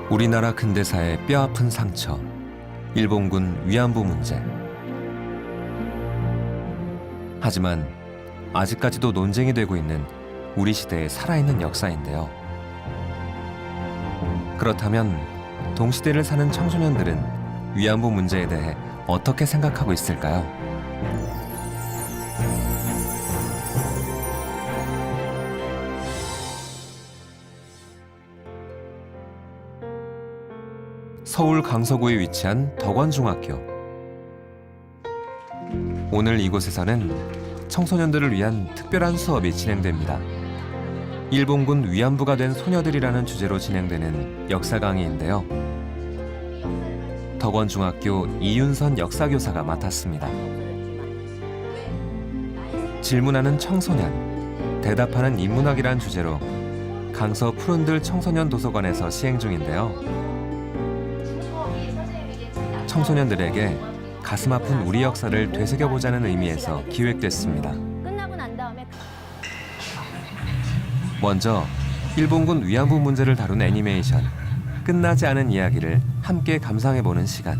우리나라 근대사의 뼈아픈 상처, 일본군 위안부 문제. 하지만 아직까지도 논쟁이 되고 있는 우리 시대의 살아있는 역사인데요. 그렇다면 동시대를 사는 청소년들은 위안부 문제에 대해 어떻게 생각하고 있을까요? 서울 강서구에 위치한 덕원중학교. 오늘 이곳에서는 청소년들을 위한 특별한 수업이 진행됩니다. 일본군 위안부가 된 소녀들이라는 주제로 진행되는 역사 강의인데요. 덕원중학교 이윤선 역사교사가 맡았습니다. 질문하는 청소년, 대답하는 인문학이란 주제로 강서 푸른들 청소년 도서관에서 시행 중인데요. 청소년들에게 가슴 아픈 우리 역사를 되새겨보자는 의미에서 기획됐습니다. 끝나고 난 다음에 먼저 일본군 위안부 문제를 다룬 애니메이션 끝나지 않은 이야기를 함께 감상해보는 시간.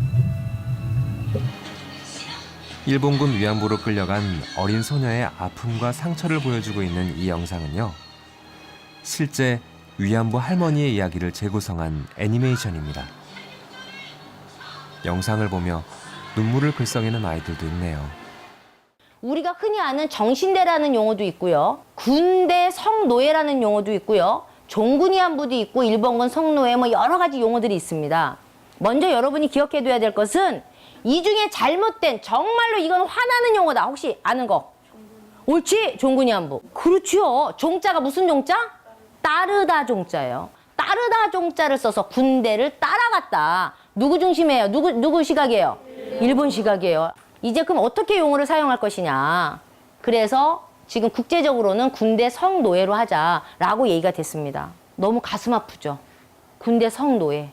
일본군 위안부로 끌려간 어린 소녀의 아픔과 상처를 보여주고 있는 이 영상은요, 실제 위안부 할머니의 이야기를 재구성한 애니메이션입니다. 영상을 보며 눈물을 글썽이는 아이들도 있네요. 우리가 흔히 아는 정신대라는 용어도 있고요. 군대 성노예라는 용어도 있고요. 종군위안부도 있고 일본군 성노예 뭐 여러 가지 용어들이 있습니다. 먼저 여러분이 기억해둬야 될 것은 이 중에 잘못된 정말로 이건 화나는 용어다. 혹시 아는 거? 옳지? 종군위안부. 그렇죠. 종자가 무슨 종자? 따르다 종자예요. 따르다 종자를 써서 군대를 따라갔다. 누구 중심이에요? 누구 시각이에요? 일본 시각이에요. 이제 그럼 어떻게 용어를 사용할 것이냐. 그래서 지금 국제적으로는 군대 성노예로 하자라고 얘기가 됐습니다. 너무 가슴 아프죠? 군대 성노예.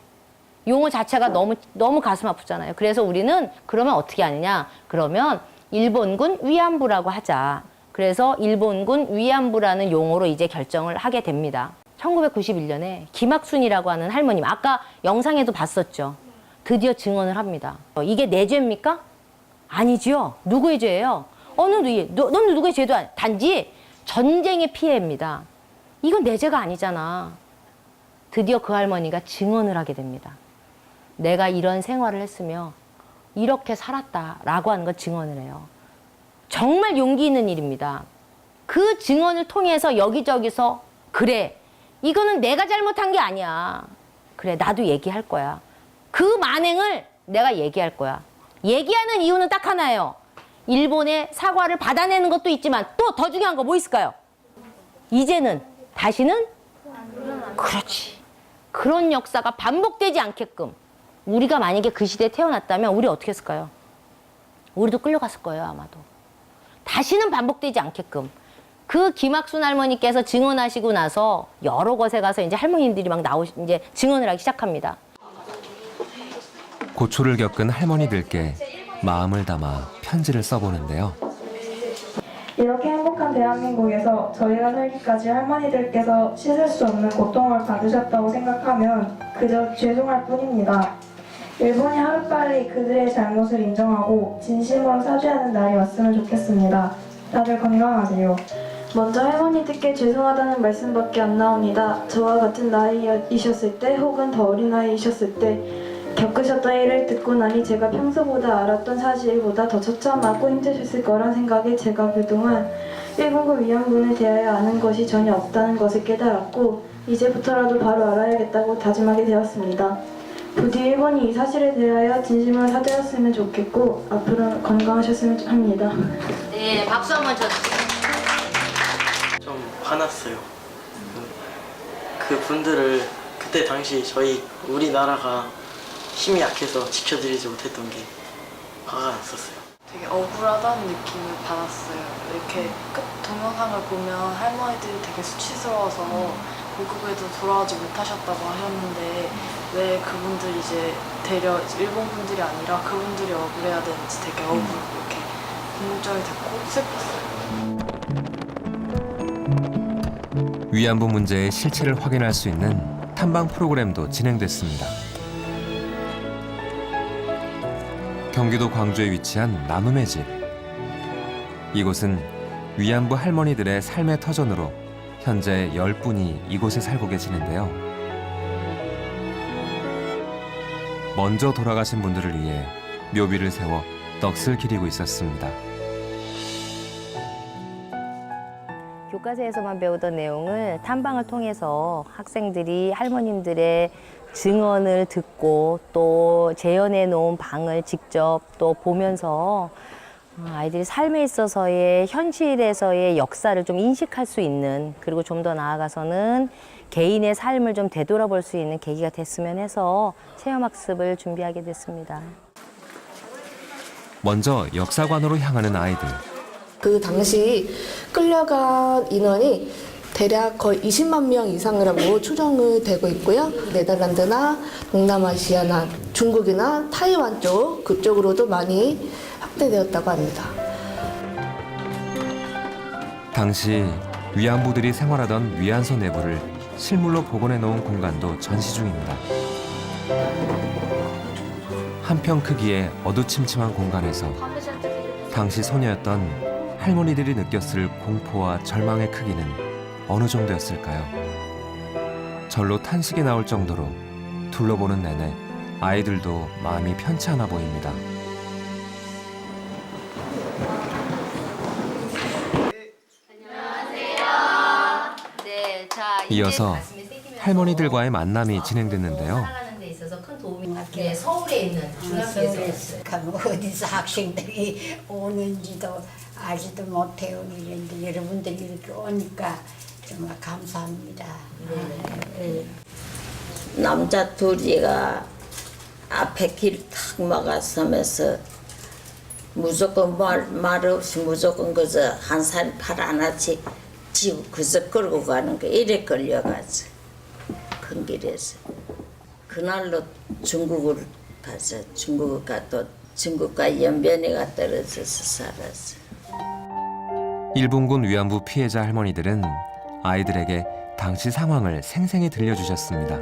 용어 자체가 너무 가슴 아프잖아요. 그래서 우리는 그러면 어떻게 하느냐. 그러면 일본군 위안부라고 하자. 그래서 일본군 위안부라는 용어로 이제 결정을 하게 됩니다. 1991년에 김학순이라고 하는 할머님, 아까 영상에도 봤었죠. 드디어 증언을 합니다. 이게 내 죄입니까? 아니지요. 누구의 죄예요? 너는 누구의 죄도 아니, 단지 전쟁의 피해입니다. 이건 내 죄가 아니잖아. 드디어 그 할머니가 증언을 하게 됩니다. 내가 이런 생활을 했으며 이렇게 살았다라고 하는 걸 증언을 해요. 정말 용기 있는 일입니다. 그 증언을 통해서 여기저기서 그래, 이거는 내가 잘못한 게 아니야. 그래, 나도 얘기할 거야. 그 만행을 내가 얘기할 거야. 얘기하는 이유는 딱 하나예요. 일본의 사과를 받아내는 것도 있지만 또 더 중요한 거 뭐 있을까요? 이제는 다시는 그렇지. 그런 역사가 반복되지 않게끔 우리가 만약에 그 시대에 태어났다면 우리 어떻게 했을까요? 우리도 끌려갔을 거예요, 아마도. 다시는 반복되지 않게끔. 그 김학순 할머니께서 증언하시고 나서 여러 곳에 가서 이제 할머님들이 막 이제 증언을 하기 시작합니다. 고초를 겪은 할머니들께 마음을 담아 편지를 써보는데요. 이렇게 행복한 대한민국에서 저희가 살기까지 할머니들께서 씻을 수 없는 고통을 받으셨다고 생각하면 그저 죄송할 뿐입니다. 일본이 하루빨리 그들의 잘못을 인정하고 진심으로 사죄하는 날이 왔으면 좋겠습니다. 다들 건강하세요. 먼저 할머니들께 죄송하다는 말씀밖에 안 나옵니다. 저와 같은 나이이셨을 때 혹은 더 어린 나이이셨을 때 겪으셨던 일을 듣고 나니 제가 평소보다 알았던 사실보다 더 처참하고 힘드셨을 거란 생각에 제가 그동안 일본군 위안부에 대하여 아는 것이 전혀 없다는 것을 깨달았고 이제부터라도 바로 알아야겠다고 다짐하게 되었습니다. 부디 일본이 이 사실에 대하여 진심으로 사죄했으면 좋겠고 앞으로 건강하셨으면 합니다. 네, 박수 한번 쳐주세요. 좀 화났어요. 그 분들을 그때 당시 우리나라가 힘이 약해서 지켜드리지 못했던 게 화가 났었어요. 되게 억울하다는 느낌을 받았어요. 이렇게 끝 동영상을 보면 할머니들이 되게 수치스러워서 고국에도 돌아오지 못하셨다고 하셨는데 왜 그분들이 이제 되려 일본 분들이 아니라 그분들이 억울해야 되는지 되게 억울하고 이렇게 궁금증이 됐고 슬펐어요. 위안부 문제의 실체를 확인할 수 있는 탐방 프로그램도 진행됐습니다. 경기도 광주에 위치한 나눔의 집. 이곳은 위안부 할머니들의 삶의 터전으로 현재 10분이 이곳에 살고 계시는데요. 먼저 돌아가신 분들을 위해 묘비를 세워 넋을 기리고 있었습니다. 교과서에서만 배우던 내용을 탐방을 통해서 학생들이 할머님들의 증언을 듣고 또 재현해 놓은 방을 직접 또 보면서 아이들이 삶에 있어서의 현실에서의 역사를 좀 인식할 수 있는, 그리고 좀 더 나아가서는 개인의 삶을 좀 되돌아볼 수 있는 계기가 됐으면 해서 체험학습을 준비하게 됐습니다. 먼저 역사관으로 향하는 아이들. 그 당시 끌려간 인원이 대략 거의 20만 명 이상이라고 추정이 되고 있고요. 네덜란드나 동남아시아나 중국이나 타이완 쪽 그쪽으로도 많이 확대되었다고 합니다. 당시 위안부들이 생활하던 위안소 내부를 실물로 복원해 놓은 공간도 전시 중입니다. 한평 크기의 어두침침한 공간에서 당시 소녀였던 할머니들이 느꼈을 공포와 절망의 크기는 어느 정도였을까요? 절로 탄식이 나올 정도로 둘러보는 내내 아이들도 마음이 편치 않아 보입니다. 네, 자, 이어서 할머니들과의 만남이 진행됐는데요. 살아가는 데 있어서 큰 도움이 네, 서울에 있는 중학교에서 가면 어디서 학생들이 오는지도 알지도 못해요. 이런데 여러분들이 이렇게 오니까 정말 감사합니다. 남자 둘이가 앞에 길 탁 막아서면서 무조건 말 없이 무조건 그저 한 살이 팔 하나씩 지고 그저 끌고 가는 거 이래 끌려가서 큰 길에서 그날로 중국을 가서 중국과 연변이가 떨어져서 살았어. 일본군 위안부 피해자 할머니들은 아이들에게 당시 상황을 생생히 들려주셨습니다.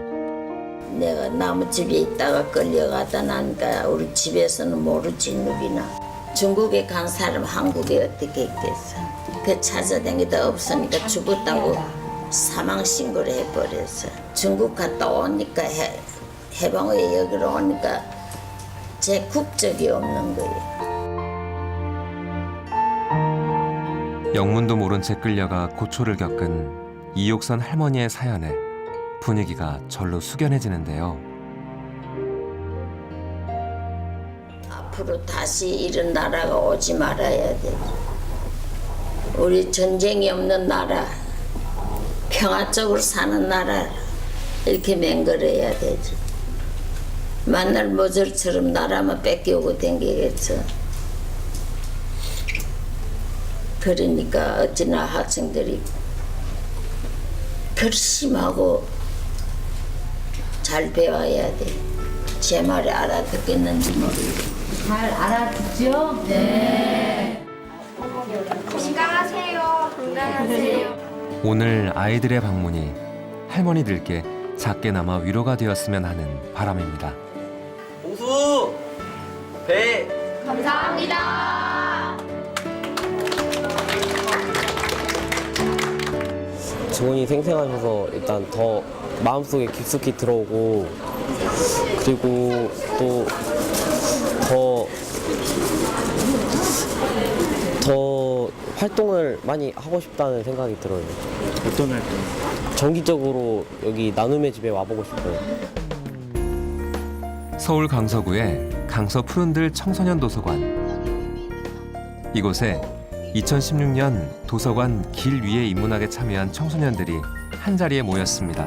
내가 나무집에 있다가 끌려가다 나니까 우리 집에서는 모르지 누구나. 중국에 간 사람 한국에 어떻게 있겠어. 그 찾아다니다 없으니까 죽었다고 사망신고를 해버렸어. 중국 갔다 오니까 해방후에 여기로 오니까 제 국적이 없는 거예요. 영문도 모른 채 끌려가 고초를 겪은 이옥선 할머니의 사연에 분위기가 절로 숙연해지는데요. 앞으로 다시 이런 나라가 오지 말아야 돼. 우리 전쟁이 없는 나라, 평화적으로 사는 나라 이렇게 맹글어야 되지. 만날 모절처럼 나라만 뺏겨오고 댕기겠어. 그러니까 어찌나 학생들이 결심하고 잘 배워야 돼. 제 말을 알아듣겠는지 모르겠어. 잘 알아듣죠? 네. 오늘 아이들의 방문이 할머니들께 작게나마 위로가 되었으면 하는 바람입니다. 봉수! 배! 증언이 생생하셔서 일단 더 마음속에 깊숙이 들어오고, 그리고 또 더 활동을 많이 하고 싶다는 생각이 들어요. 어떤 활동? 정기적으로 여기 나눔의 집에 와보고 싶어요. 서울 강서구의 강서 푸른들 청소년 도서관. 이곳에 2016년 도서관 길 위에 인문학에 참여한 청소년들이 한자리에 모였습니다.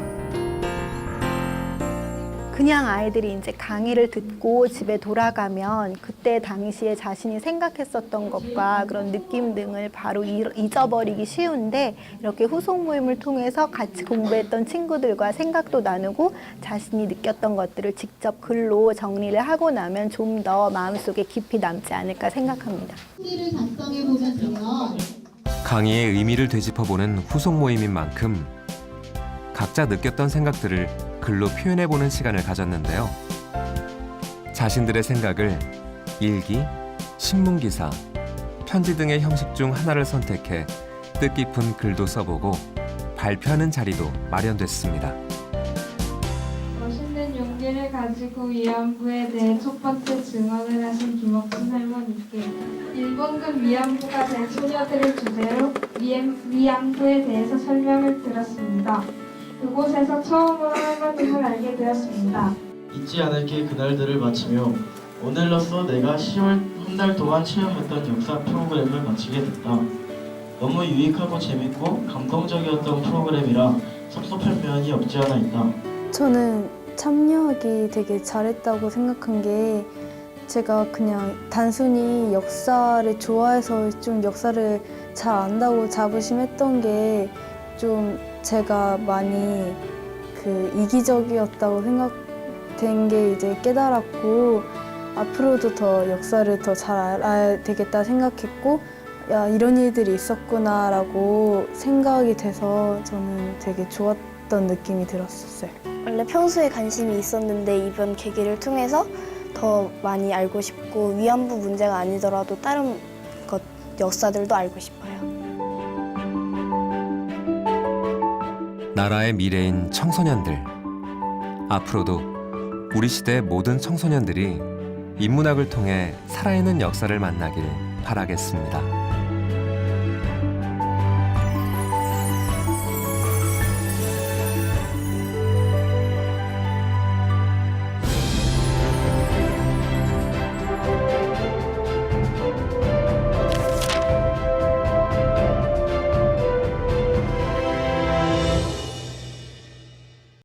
그냥 아이들이 이제 강의를 듣고 집에 돌아가면 그때 당시에 자신이 생각했었던 것과 그런 느낌 등을 바로 잊어버리기 쉬운데, 이렇게 후속 모임을 통해서 같이 공부했던 친구들과 생각도 나누고 자신이 느꼈던 것들을 직접 글로 정리를 하고 나면 좀 더 마음속에 깊이 남지 않을까 생각합니다. 강의의 의미를 되짚어보는 후속 모임인 만큼 각자 느꼈던 생각들을 글로 표현해보는 시간을 가졌는데요. 자신들의 생각을 일기, 신문기사, 편지 등의 형식 중 하나를 선택해 뜻깊은 글도 써보고 발표하는 자리도 마련됐습니다. 멋있는 용기를 가지고 위안부에 대해 첫 번째 증언을 하신 김옥순 할머니께 일본군 위안부가 된 소녀들을 주제로 위안부에 대해서 설명을 들었습니다. 그곳에서 처음으로 할머님을 알게 되었습니다. 잊지 않을게 그날들을 마치며 오늘로써 내가 10월 한 달 동안 체험했던 역사 프로그램을 마치게 됐다. 너무 유익하고 재밌고 감동적이었던 프로그램이라 섭섭할 면이 없지 않아 있다. 저는 참여하기 되게 잘했다고 생각한 게 제가 그냥 단순히 역사를 좋아해서 좀 역사를 잘 안다고 자부심했던 게 좀 제가 많이 이기적이었다고 생각된 게 이제 깨달았고 앞으로도 더 역사를 더 잘 알아야 되겠다 생각했고 야 이런 일들이 있었구나라고 생각이 돼서 저는 되게 좋았던 느낌이 들었었어요. 원래 평소에 관심이 있었는데 이번 계기를 통해서 더 많이 알고 싶고 위안부 문제가 아니더라도 다른 것 역사들도 알고 싶어요. 나라의 미래인 청소년들. 앞으로도 우리 시대의 모든 청소년들이 인문학을 통해 살아있는 역사를 만나길 바라겠습니다.